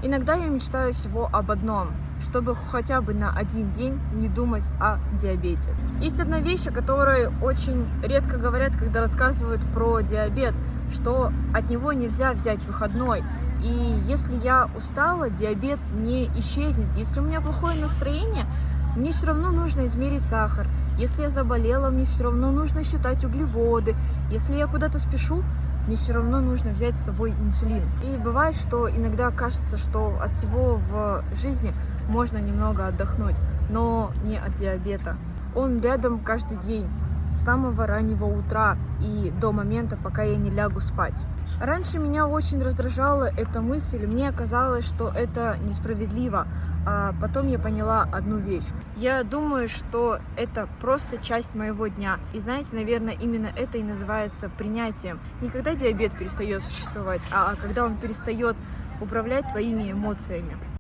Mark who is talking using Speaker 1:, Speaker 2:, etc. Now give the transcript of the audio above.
Speaker 1: Иногда я мечтаю всего об одном, чтобы хотя бы на один день не думать о диабете. Есть одна вещь, о которой очень редко говорят, когда рассказывают про диабет, что от него нельзя взять выходной. И если я устала, диабет не исчезнет. Если у меня плохое настроение, мне все равно нужно измерить сахар. Если я заболела, мне все равно нужно считать углеводы. Если я куда-то спешу, мне все равно нужно взять с собой инсулин. И бывает, что иногда кажется, что от всего в жизни можно немного отдохнуть, но не от диабета. Он рядом каждый день, с самого раннего утра и до момента, пока я не лягу спать. Раньше меня очень раздражала эта мысль, мне казалось, что это несправедливо, а потом я поняла одну вещь. Я думаю, что это просто часть моего дня. И знаете, наверное, именно это и называется принятием. Не когда диабет перестает существовать, а когда он перестает управлять твоими эмоциями.